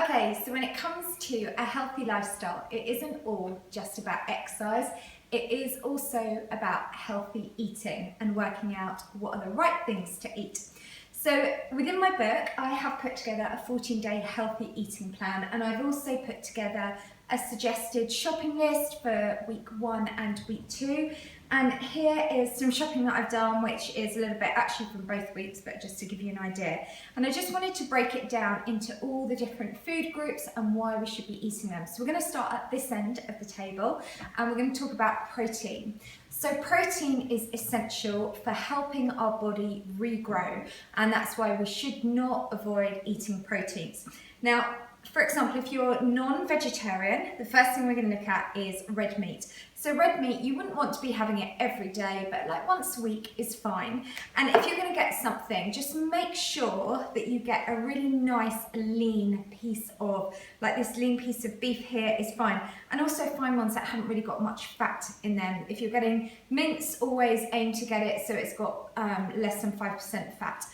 Okay, so when it comes to a healthy lifestyle, it isn't all just about exercise. It is also about healthy eating and working out what are the right things to eat. So within my book, I have put together a 14-day healthy eating plan, and I've also put together a suggested shopping list for week 1 and week 2. And here is some shopping that I've done, which is a little bit actually from both weeks, but just to give you an idea. And I just wanted to break it down into all the different food groups and why we should be eating them. So we're going to start at this end of the table, and we're going to talk about protein. So protein is essential for helping our body regrow, and that's why we should not avoid eating proteins. Now, for example, if you're non-vegetarian, the first thing we're going to look at is red meat. So red meat, you wouldn't want to be having it every day, but like once a week is fine. And if you're going to get something, just make sure that you get a really nice lean piece of, like this lean piece of beef here is fine. And also find ones that haven't really got much fat in them. If you're getting mince, always aim to get it so it's got less than 5% fat.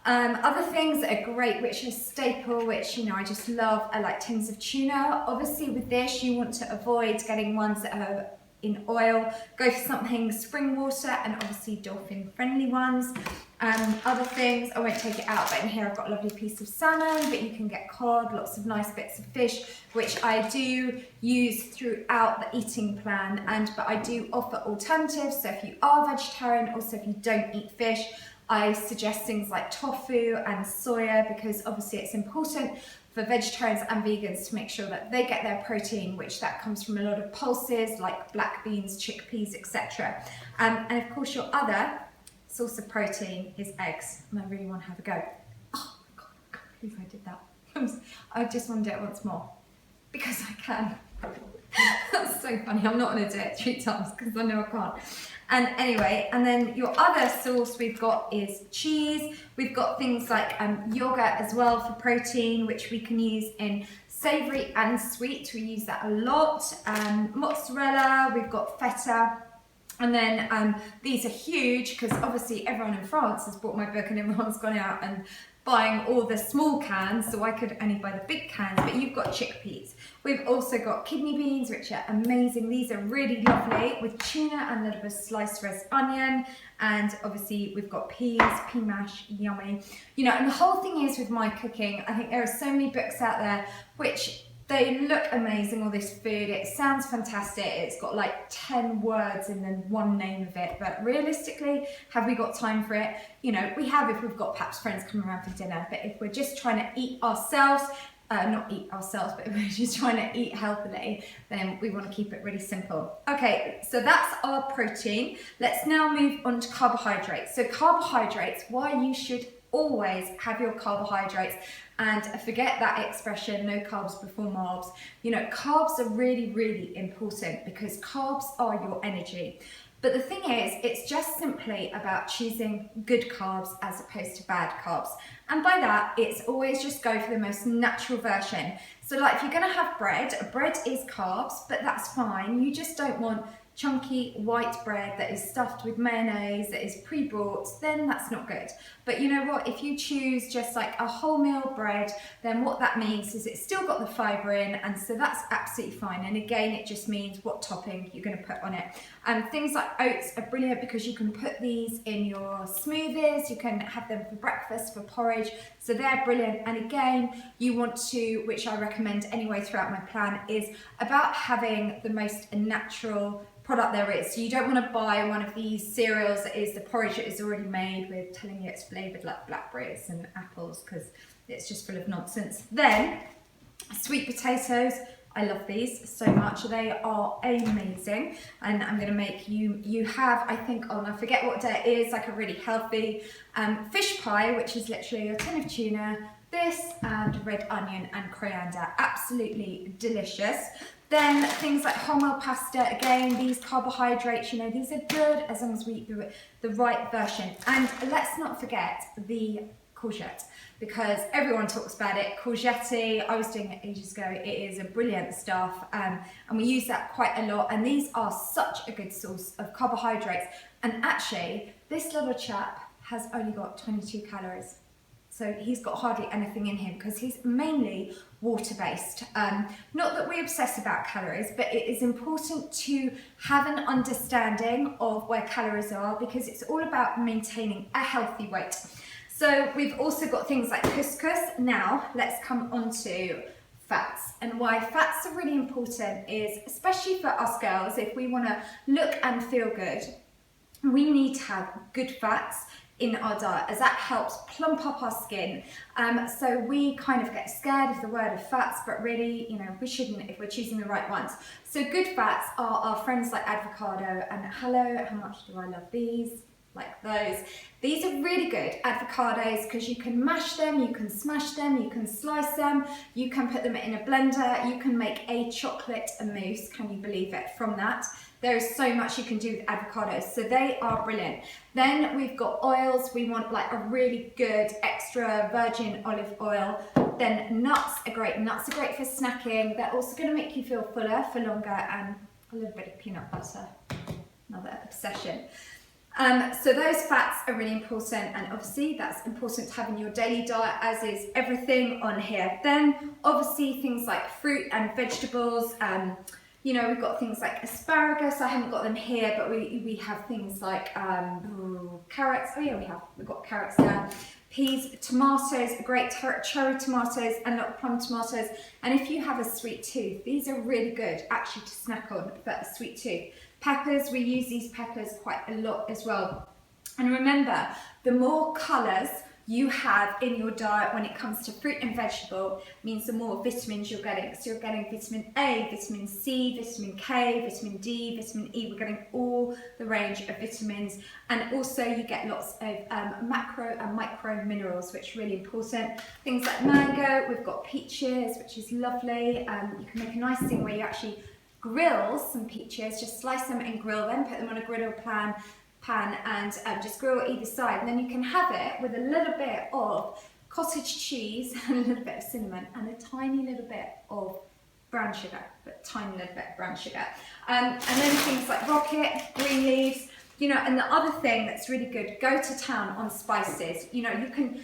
Other things that are great, which are staple, which I just love, are like tins of tuna. Obviously with this you want to avoid getting ones that are in oil. Go for something spring water and obviously dolphin friendly ones. Other things, I won't take it out, but in here I've got a lovely piece of salmon, but you can get cod, lots of nice bits of fish, which I do use throughout the eating plan, but I do offer alternatives. So if you are vegetarian, also if you don't eat fish, I suggest things like tofu and soya, because obviously it's important for vegetarians and vegans to make sure that they get their protein, which that comes from a lot of pulses like black beans, chickpeas, etc. And of course your other source of protein is eggs, and I really want to have a go. Oh my God, I can't believe I did that. I just want to do it once more, because I can. That's so funny. I'm not going to do it 3 times because I know I can't. And anyway, and then your other source we've got is cheese. We've got things like yogurt as well for protein, which we can use in savoury and sweet. We use that a lot. Mozzarella, we've got feta. And then these are huge because obviously everyone in France has bought my book and everyone's gone out and buying all the small cans, so I could only buy the big cans, but you've got chickpeas. We've also got kidney beans, which are amazing. These are really lovely with tuna and a little bit of sliced red onion. And obviously we've got peas, pea mash, yummy. And the whole thing is with my cooking, I think there are so many books out there which they look amazing, all this food, it sounds fantastic, it's got like 10 words and then one name of it, but realistically, have we got time for it? We have if we've got perhaps friends coming around for dinner, but if we're just trying to eat ourselves, not eat ourselves, but if we're just trying to eat healthily, then we want to keep it really simple. Okay, so that's our protein. Let's now move on to carbohydrates. So carbohydrates, why you should always have your carbohydrates, and forget that expression, no carbs before marbs. Carbs are really, really important because carbs are your energy. But the thing is, it's just simply about choosing good carbs as opposed to bad carbs. And by that, it's always just go for the most natural version. So like if you're gonna have bread is carbs, but that's fine. You just don't want chunky white bread that is stuffed with mayonnaise, that is pre-bought, then that's not good. But you know what, if you choose just like a wholemeal bread, then what that means is it's still got the fibre in, and so that's absolutely fine. And again, it just means what topping you're going to put on it. Things like oats are brilliant because you can put these in your smoothies, you can have them for breakfast, for porridge, so they're brilliant. And again, you want to, which I recommend anyway throughout my plan, is about having the most natural product there is. So you don't want to buy one of these cereals that is the porridge that is already made with telling you it's flavoured like blackberries and apples, because it's just full of nonsense. Then sweet potatoes, I love these so much. They are amazing, and I'm going to make you have, I think, I forget what day it is, like a really healthy fish pie, which is literally a tin of tuna, this and red onion and coriander. Absolutely delicious. Then things like wholemeal pasta, again, these carbohydrates, these are good as long as we eat the right version. And let's not forget the courgette, because everyone talks about it. Courgette, I was doing it ages ago, it is a brilliant stuff, and we use that quite a lot, and these are such a good source of carbohydrates. And actually, this little chap has only got 22 calories. So he's got hardly anything in him because he's mainly water-based. Not that we obsess about calories, but it is important to have an understanding of where calories are because it's all about maintaining a healthy weight. So we've also got things like couscous. Now let's come on to fats, and why fats are really important is, especially for us girls, if we want to look and feel good, we need to have good fats in our diet, as that helps plump up our skin. So we kind of get scared of the word of fats, but really, you know, we shouldn't if we're choosing the right ones. So good fats are our friends like avocado, and hello, how much do I love these? Like those. These are really good, avocados, because you can mash them, you can smash them, you can slice them, you can put them in a blender, you can make a chocolate mousse, can you believe it, from that. There is so much you can do with avocados, so they are brilliant. Then we've got oils. We want like a really good extra virgin olive oil. Then nuts are great. Nuts are great for snacking. They're also going to make you feel fuller for longer, and a little bit of peanut butter, another obsession. So those fats are really important, and obviously that's important to have in your daily diet, as is everything on here. Then obviously things like fruit and vegetables. You know, we've got things like asparagus. I haven't got them here, but we have things like carrots. Oh yeah, we've got carrots there. Peas, tomatoes, great cherry tomatoes, and not plum tomatoes. And if you have a sweet tooth, these are really good actually to snack on for a sweet tooth. Peppers, we use these peppers quite a lot as well. And remember, the more colours you have in your diet when it comes to fruit and vegetable means the more vitamins you're getting. So you're getting vitamin A, vitamin C, vitamin K, vitamin D, vitamin E. We're getting all the range of vitamins, and also you get lots of macro and micro minerals, which are really important. Things like mango, we've got peaches, which is lovely. You can make a nice thing where you actually grill some peaches, just slice them and grill them, put them on a griddle pan and just grill either side, and then you can have it with a little bit of cottage cheese and a little bit of cinnamon and a tiny little bit of brown sugar, but tiny little bit of brown sugar. And then things like rocket, green leaves, you know. And the other thing that's really good, go to town on spices. You know, you can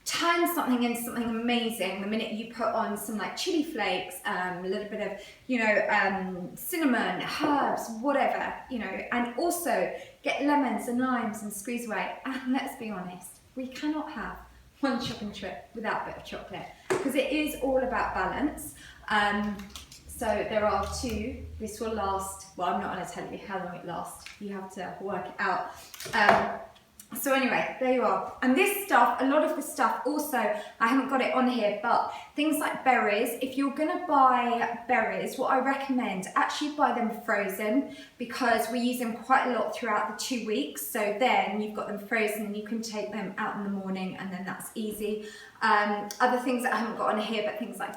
turn something into something amazing the minute you put on some like chili flakes, a little bit of, you know, cinnamon, herbs, whatever, you know. And also get lemons and limes and squeeze away. And let's be honest, we cannot have one shopping trip without a bit of chocolate, because it is all about balance. So there are two. This will last, well, I'm not going to tell you how long it lasts. You have to work it out. So anyway, there you are. And this stuff, a lot of the stuff also, I haven't got it on here, but things like berries, if you're gonna buy berries, what I recommend, actually buy them frozen, because we use them quite a lot throughout the 2 weeks. So then you've got them frozen and you can take them out in the morning, and then that's easy. Other things that I haven't got on here, but things like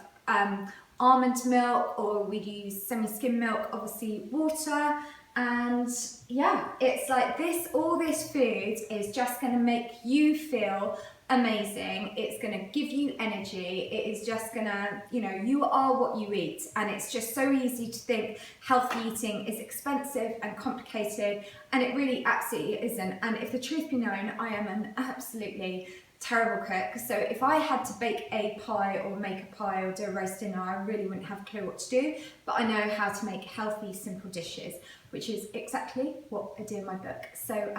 almond milk, or we use semi-skim milk, obviously water. And yeah, it's like this, all this food is just going to make you feel amazing. It's going to give you energy. It is just going to, you know, you are what you eat. And it's just so easy to think healthy eating is expensive and complicated, and it really absolutely isn't. And if the truth be known, I am an absolutely terrible cook. So if I had to bake a pie or make a pie or do a roast dinner, I really wouldn't have a clue what to do. But I know how to make healthy, simple dishes, which is exactly what I do in my book. So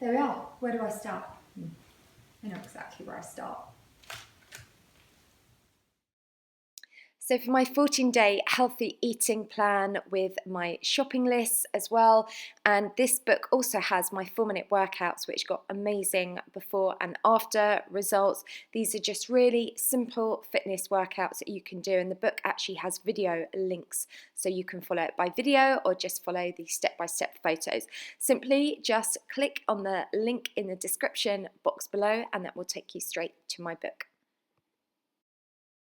there we are. Where do I start? I know exactly where I start. So for my 14-day healthy eating plan with my shopping lists as well, and this book also has my 4-minute workouts, which got amazing before and after results. These are just really simple fitness workouts that you can do, and the book actually has video links, so you can follow it by video or just follow the step-by-step photos. Simply just click on the link in the description box below, and that will take you straight to my book.